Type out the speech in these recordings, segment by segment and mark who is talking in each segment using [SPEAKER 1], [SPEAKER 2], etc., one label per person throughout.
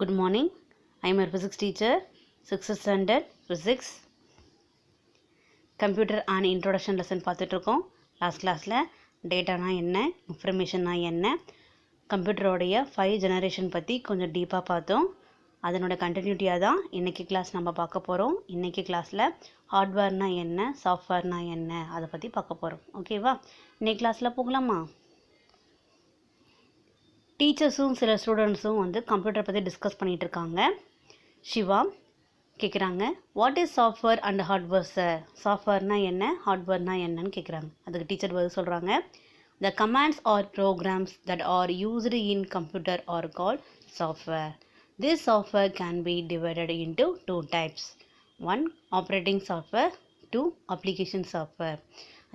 [SPEAKER 1] Good morning. I am your physics teacher, 6th standard physics. Computer and introduction lesson பார்த்துட்ருக்கோம். Last கிளாஸில் டேட்டானா என்ன, இன்ஃபர்மேஷன்னா என்ன, கம்ப்யூட்டரோடைய 5 generation பற்றி கொஞ்சம் டீப்பாக பார்த்தோம். அதனோட கண்டினியூட்டியாக தான் இன்றைக்கி கிளாஸ் நம்ம பார்க்க போகிறோம். இன்றைக்கி கிளாஸில் ஹார்ட்வேர்னால் என்ன, சாஃப்ட்வேர்னால் என்ன, அதை பற்றி பார்க்க போகிறோம். ஓகேவா? இன்றைக்கி கிளாஸில் போகலாமா? டீச்சர்ஸும் சில ஸ்டூடெண்ட்ஸும் வந்து கம்ப்யூட்டர் பற்றி டிஸ்கஸ் பண்ணிகிட்டு இருக்காங்க. சிவா கேட்குறாங்க, what is software and hardware sir? சாஃப்ட்வேர்னால் என்ன, ஹார்ட்வேர்னால் என்னன்னு கேட்குறாங்க. அதுக்கு டீச்சர் பதில் சொல்கிறாங்க, the commands are programs that are used in computer are called software. This software can be divided into 2 types. 1 operating software, 2 application software.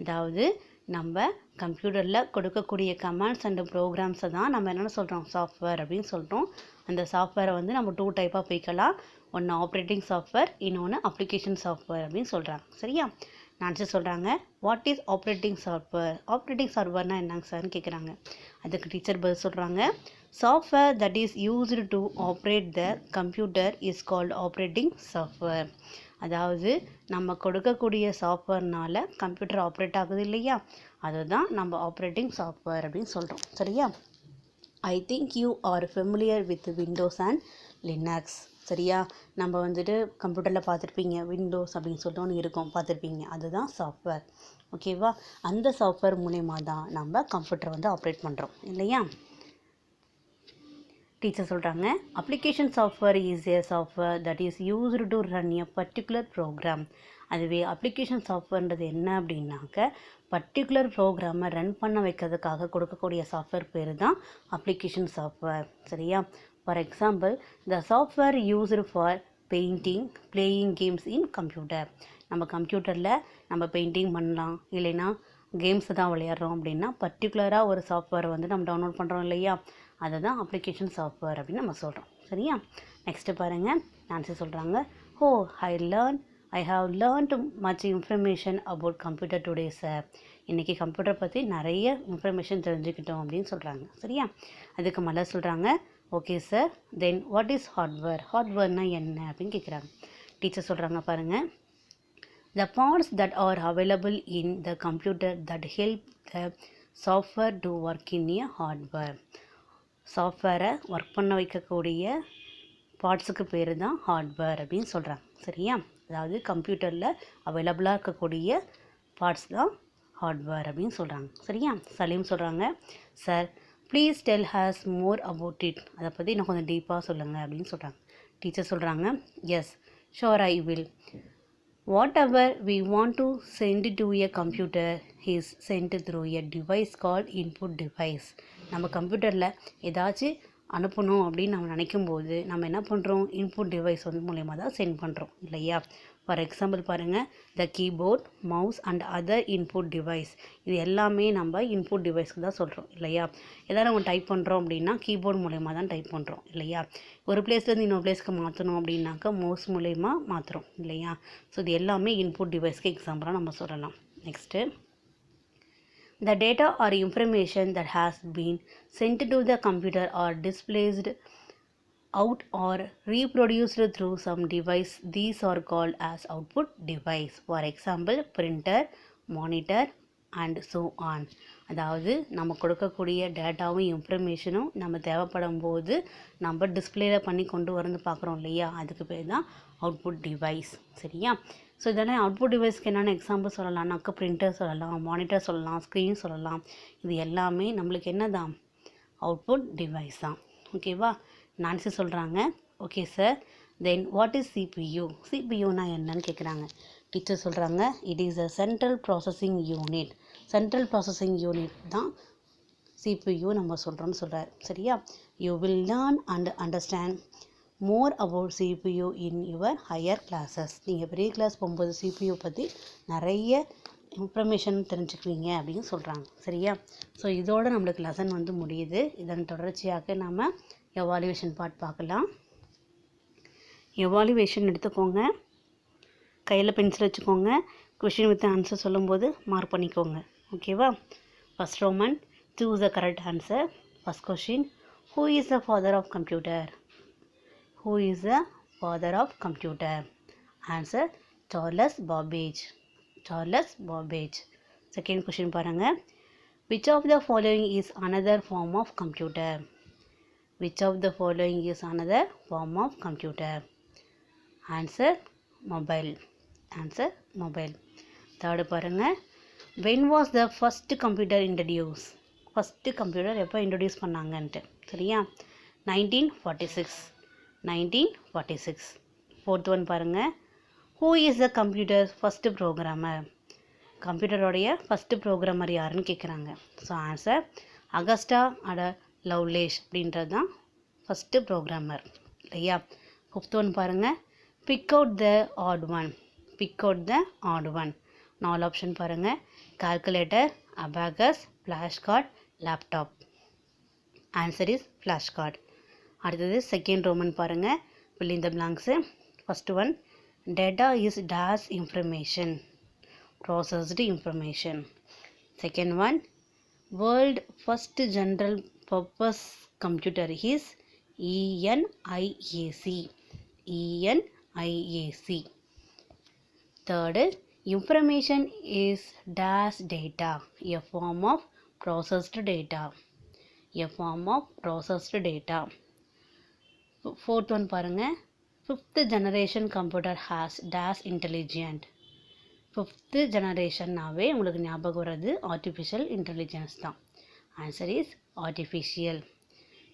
[SPEAKER 1] அதாவது நம்ம கம்ப்யூட்டரில் கொடுக்கக்கூடிய கமாண்ட்ஸ் அண்ட் ப்ரோக்ராம்ஸை தான் நம்ம என்னென்ன சொல்கிறோம், சாஃப்ட்வேர் அப்படின்னு சொல்கிறோம். அந்த சாஃப்ட்வேரை வந்து நம்ம 2 டைப்பாக பிரிக்கலாம். ஒன்று ஆப்ரேட்டிங் சாஃப்ட்வேர், இன்னொன்று அப்ளிகேஷன் சாஃப்ட்வேர் அப்படின்னு சொல்கிறாங்க. சரியா? ஆன்சர் சொல்கிறாங்க, what is operating software? Operating சாஃப்ட்வேர்னால் என்னங்க சார்னு கேட்குறாங்க. அதுக்கு டீச்சர் பதில் சொல்கிறாங்க, software that is used to operate the computer is called operating software. அதாவது நம்ம கொடுக்கக்கூடிய சாஃப்ட்வேர்னால் கம்ப்யூட்டர் ஆப்ரேட் ஆகுது இல்லையா, அதுதான் நம்ம ஆப்ரேட்டிங் சாஃப்ட்வேர் அப்படின்னு சொல்கிறோம். சரியா? I think you are familiar with Windows and Linux. சரியா? நம்ம வந்துட்டு கம்ப்யூட்டரில் பார்த்துருப்பீங்க, விண்டோஸ் அப்படின்னு சொல்லிட்டு ஒன்று இருக்கும், பார்த்துருப்பீங்க. அதுதான் சாஃப்ட்வேர். ஓகேவா? அந்த சாஃப்ட்வேர் மூலயமா தான் நம்ம கம்ப்யூட்டரை வந்து ஆப்ரேட் பண்ணுறோம் இல்லையா? டீச்சர் சொல்கிறாங்க, application software is a software that is used to run a particular program. அதுவே அப்ளிகேஷன் சாஃப்ட்வேர்ன்றது என்ன அப்படின்னாக்க, பர்டிகுலர் ப்ரோக்ராமை ரன் பண்ண வைக்கிறதுக்காக கொடுக்கக்கூடிய சாஃப்ட்வேர் பேர் தான் அப்ளிகேஷன் சாஃப்ட்வேர். சரியா? For example, the software used for painting, playing games in computer. நம்ம கம்ப்யூட்டரில் நம்ம பெயிண்டிங் பண்ணலாம், இல்லைன்னா கேம்ஸ் தான் விளையாடுறோம் அப்படின்னா பர்டிகுலராக ஒரு சாஃப்ட்வேரை வந்து நம்ம டவுன்லோட் பண்ணுறோம் இல்லையா, அதை தான் அப்ளிகேஷன் சாஃப்ட்வேர் அப்படின்னு நம்ம சொல்கிறோம். சரியா? நெக்ஸ்ட்டு பாருங்கள், ஆன்சர் சொல்கிறாங்க, oh I have learnt much information about computer today sir. இன்றைக்கி கம்ப்யூட்டர் பற்றி நிறைய இன்ஃபர்மேஷன் தெரிஞ்சுக்கிட்டோம் அப்படின்னு சொல்கிறாங்க. சரியா? அதுக்கு மேலே சொல்கிறாங்க, okay sir, then what is hardware? ஹார்ட்வேர்னால் என்ன அப்படின்னு கேட்குறாங்க. டீச்சர் சொல்கிறாங்க பாருங்கள், the parts that are available in the computer that help the software to work in a hardware. சாஃப்ட்வேரை ஒர்க் பண்ண வைக்கக்கூடிய பார்ட்ஸுக்கு பேர் தான் ஹார்ட்வேர் அப்படின்னு சொல்கிறாங்க. சரியா? அதாவது கம்ப்யூட்டரில் அவைலபிளாக இருக்கக்கூடிய பார்ட்ஸ் தான் ஹார்ட்வேர் அப்படின்னு சொல்கிறாங்க. சரியா? சலீம் சொல்கிறாங்க, sir please tell has more about it. அதை பற்றி இன்னும் கொஞ்சம் டீப்பாக சொல்லுங்கள் அப்படின்னு சொல்கிறாங்க. டீச்சர் சொல்கிறாங்க, yes sure I will. Whatever we want to send to a computer is sent through a device called input device. நம்ம கம்ப்யூட்டரில் ஏதாச்சும் அனுப்பணும் அப்படின்னு நம்ம நினைக்கும்போது நம்ம என்ன பண்ணுறோம், இன்புட் டிவைஸ் வந்து மூலயமா தான் சென்ட் பண்ணுறோம் இல்லையா? ஃபார் எக்ஸாம்பிள் பாருங்கள், த keyboard, mouse and other input device. இது எல்லாமே நம்ம இன்புட் டிவைஸ்க்கு தான் சொல்கிறோம் இல்லையா? எதாவது நம்ம டைப் பண்ணுறோம் அப்படின்னா கீபோர்ட் மூலயமா தான் டைப் பண்ணுறோம் இல்லையா? ஒரு பிளேஸ்லேருந்து இன்னொரு பிளேஸ்க்கு மாற்றணும் அப்படின்னாக்கா மவுஸ் மூலயமா மாற்றுறோம் இல்லையா? ஸோ இது எல்லாமே இன்புட் டிவைஸ்க்கு எக்ஸாம்பிளாக நம்ம சொல்லலாம். Next, the data or information that has been sent to the computer or displayed out or reproduced through some device, these are called as output device. For example, printer, monitor and so on. அதாவது நம்ம கொடுக்கக்கூடிய டேட்டாவும் இன்ஃபர்மேஷனும் நம்ம தேவைப்படும் போது நம்ம டிஸ்பிளேயில் பண்ணி கொண்டு வந்து பார்க்குறோம் இல்லையா, அதுக்கு பேர் தான் அவுட்புட் டிவைஸ். சரியா? ஸோ இதெல்லாம் அவுட்புட் டிவைஸ்க்கு என்னென்ன எக்ஸாம்பிள் சொல்லலாம்னாக்க பிரிண்டர் சொல்லலாம், மானிட்டர் சொல்லலாம், ஸ்க்ரீன் சொல்லலாம். இது எல்லாமே நம்மளுக்கு என்ன தான், அவுட்புட் டிவைஸ் தான். ஓகேவா? நான்சி சொல்கிறாங்க, okay sir, then what is CPU? சிபியூனா என்னன்னு கேட்குறாங்க. டீச்சர் சொல்கிறாங்க, it is a central processing unit. Central processing unit தான் சிபியூ நம்ம சொல்கிறோம்னு சொல்கிறார். சரியா? You will learn and understand more about CPU in your higher classes. நீங்கள் பெரிய கிளாஸ் போகும்போது சிபியூ பற்றி நிறைய இன்ஃபர்மேஷன் தெரிஞ்சுக்குவீங்க அப்படின்னு சொல்கிறாங்க. சரியா? ஸோ இதோட நம்மளுக்கு லெசன் வந்து முடியுது. இதன் தொடர்ச்சியாக நம்ம எவாலுவேஷன் பார்ட் பார்க்கலாம். எவாலுவேஷன் எடுத்துக்கோங்க, கையில் பென்சில் வச்சுக்கோங்க, கொஷின் வித் ஆன்சர் சொல்லும்போது மார்க் பண்ணிக்கோங்க. ஓகேவா? First Roman, choose the correct answer. First question, who is the father of computer? Who is the father of computer? Answer, Charles Babbage. Charles Babbage. Second question பாருங்க. Which of the following is another form of computer? Which of the following is another form of computer? Answer, mobile. Answer, mobile. Third பாருங்க. When was the first computer introduced? First computer எப்போ introduce பண்ணாங்கன்ட்டு சரியா? 1946. 1946. Fourth one பாருங்க. Who is the computer's first programmer? கம்ப்யூட்டரோடைய first programmer யாருன்னு கேட்குறாங்க. So answer, Augusta Lovelace அப்படின்றது தான் first programmer இல்லையா? ஃபிஃப்த் ஒன் பாருங்கள். Pick out the odd one. Pick out the odd one. 4 option பாருங்கள். Calculator, abacus, flash card, laptop. Answer is flash card. அடுத்தது second Roman பாருங்கள். fill in the blanks. First one, data is dash information, processed information. Second one, world first general purpose computer is ENIAC. ENIAC. Third, information is dash data, a form of processed data. A form of processed data. Fourth one பாருங்க. Fifth generation computer has dash intelligent. Fifth generation-நாவே உங்களுக்கு ஞாபகம் வர்றது artificial intelligence தான். Answer is artificial.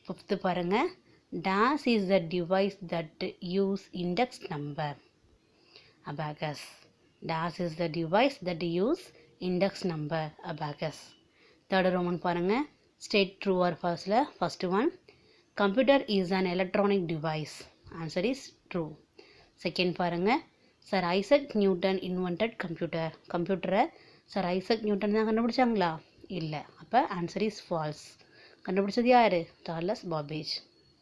[SPEAKER 1] Fifth பாருங்க. Dash is the device that use index number. Abacus. Dash is the device that use index number. Abacus. Third Roman பாருங்க. State true or false. First one, computer is an electronic device. Answer is true. Second பாருங்க. Sir Isaac Newton invented computer. கம்ப்யூட்டரை Sir Isaac Newton தான் கண்டுபிடிச்சாங்களா? இல்லை. அப்போ answer is false. கண்டுபிடிச்சது யார்? Charles Babbage.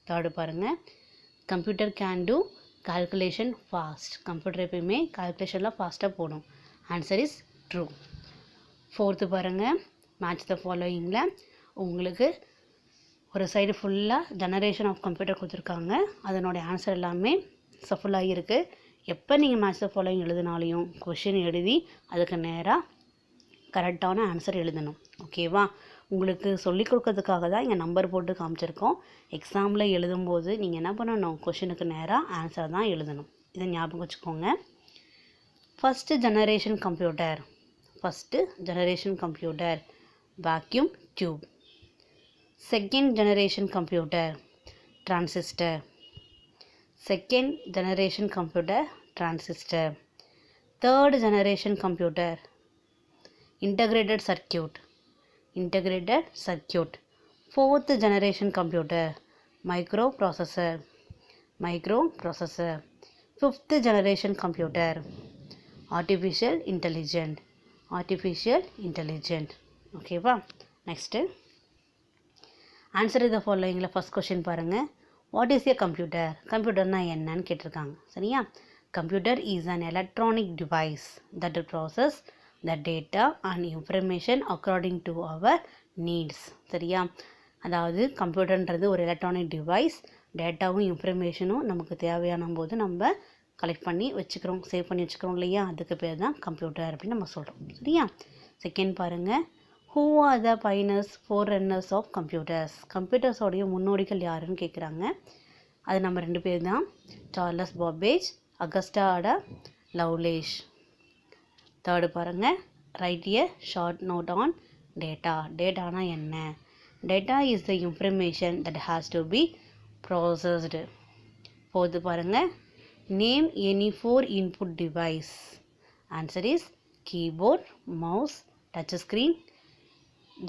[SPEAKER 1] Third பாருங்க. Computer can do calculation fast. Computer எப்பயுமே கால்குலேஷன்லாம் ஃபாஸ்ட்டாக போடும். Answer is true. ஃபோர்த்து பாருங்கள். மேட்ச் த ஃபாலோயிங்கில் உங்களுக்கு ஒரு சைடு ஃபுல்லாக ஜெனரேஷன் ஆஃப் கம்ப்யூட்டர் கொடுத்துருக்காங்க. அதனுடைய ஆன்சர் எல்லாமே சஃபுல்லாக இருக்குது. எப்போ நீங்கள் மேட்ச் த ஃபாலோயிங் எழுதினாலையும் கொஷின் எழுதி அதுக்கு நேராக கரெக்டான ஆன்சர் எழுதணும். ஓகேவா? உங்களுக்கு சொல்லிக் கொடுக்கறதுக்காக தான் இங்கே நம்பர் போட்டு காமிச்சிருக்கோம். எக்ஸாமில் எழுதும்போது நீங்கள் என்ன பண்ணணும்? கொஷினுக்கு நேராக ஆன்சர் தான் எழுதணும். இதை ஞாபகம் வச்சுக்கோங்க. First generation computer. First generation computer vacuum tube. Second generation computer, transistor. Second generation computer, transistor. Third generation computer, integrated circuit. Integrated circuit. Fourth generation computer, microprocessor. Microprocessor. Fifth generation computer, artificial intelligence. Artificial intelligence. ஓகேவா? Next answer the ஃபாலோயிங்கில் first question பாருங்கள். What is a computer? கம்ப்யூட்டர்னா என்னன்னு கேட்டிருக்காங்க. சரியா? Computer is an electronic device that process the data and information according to our needs. சரியா? அதாவது கம்ப்யூட்டர்ன்றது ஒரு எலக்ட்ரானிக் டிவைஸ். டேட்டாவும் இன்ஃபர்மேஷனும் நமக்கு தேவையான போது நம்ம கலெக்ட் பண்ணி வச்சுக்கிறோம், சேவ் பண்ணி வச்சுக்கிறோம் இல்லையா? அதுக்கு பேர் தான் கம்ப்யூட்டர் அப்படின்னு நம்ம சொல்கிறோம். சரியா? செகண்ட் பாருங்கள். Who are the pioneers, forerunners of computers? கம்ப்யூட்டர்ஸோடைய முன்னோடிகள் யாருன்னு கேட்குறாங்க. அது நம்ம 2 பேர் தான். Charles Babbage, Augusta Lovelace. Third பாருங்கள். Write a short note on data. டேட்டானா என்ன? Data is the information that has to be processed. Fourth பாருங்கள். Name any 4 input device. Answer is keyboard, mouse, touch screen,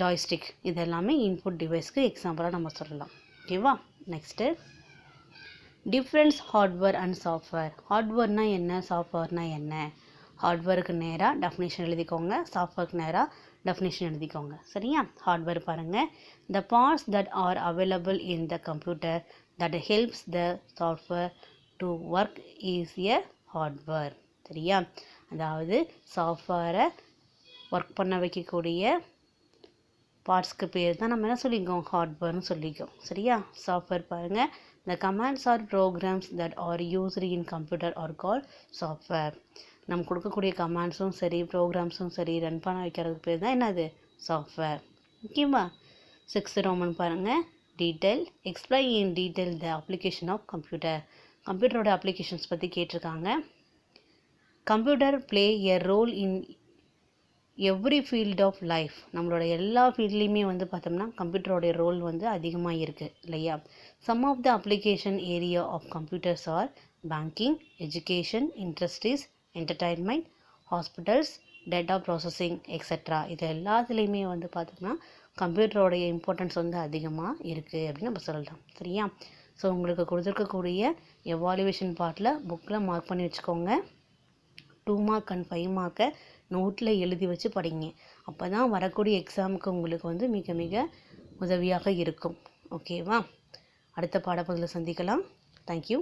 [SPEAKER 1] joystick. இது எல்லாமே input டிவைஸ்க்கு எக்ஸாம்பிளாக நம்ம சொல்லலாம். ஓகேவா? Next difference hardware and software. ஹார்ட்வேர்னால் என்ன? சாஃப்ட்வேர்னால் என்ன? ஹார்ட்வேருக்கு நேராக டெஃபினேஷன் எழுதிக்கோங்க, சாஃப்ட்வேருக்கு நேராக டெஃபினேஷன் எழுதிக்கோங்க. சரியா? ஹார்ட்வேர் பாருங்கள். The parts that are available in the computer that helps the software to work is a hardware. சரியா? அதாவது சாஃப்ட்வேரை ஒர்க் பண்ண வைக்கக்கூடிய பார்ட்ஸ்க்கு பேர் தான் நம்ம என்ன சொல்லிக்கோம், ஹார்ட்வேர்னு சொல்லிக்கோம். சரியா? சாஃப்ட்வேர் பாருங்கள். The commands or programs that are used in computer are called software. நம்ம கொடுக்கக்கூடிய கமாண்ட்ஸும் சரி ப்ரோக்ராம்ஸும் சரி ரன் பண்ண வைக்கிறதுக்கு பேர் தான் என்னது, சாஃப்ட்வேர். ஓகேவா? 6th ரோமன் பாருங்கள். Detail explain in detail the application of computer. கம்ப்யூட்டரோட அப்ளிகேஷன்ஸ் பற்றி கேட்டிருக்காங்க. Computer play a role in every field of life. நம்மளோட எல்லா ஃபீல்ட்லேயுமே வந்து பார்த்தோம்னா கம்ப்யூட்டரோடைய ரோல் வந்து அதிகமாக இருக்குது இல்லையா? Some of the application area of computers are banking, education, industries, entertainment, hospitals, data processing etcetera. இது எல்லாத்துலேயுமே வந்து பார்த்தோம்னா கம்ப்யூட்டரோடைய இம்பார்ட்டன்ஸ் வந்து அதிகமாக இருக்குது அப்படின்னு நம்ம சொல்லலாம். சரியா? ஸோ உங்களுக்கு கொடுத்துருக்கக்கூடிய எவாலுவேஷன் பார்ட்டில் புக்கில் மார்க் பண்ணி வச்சுக்கோங்க. 2 மார்க் அண்ட் 5 மார்க்கை நோட்டில் எழுதி வச்சு படிங்க. அப்போ தான் வரக்கூடிய எக்ஸாமுக்கு உங்களுக்கு வந்து மிக மிக உதவியாக இருக்கும். ஓகேவா? அடுத்த பாடப்பகுதியில் சந்திக்கலாம். தேங்க்யூ.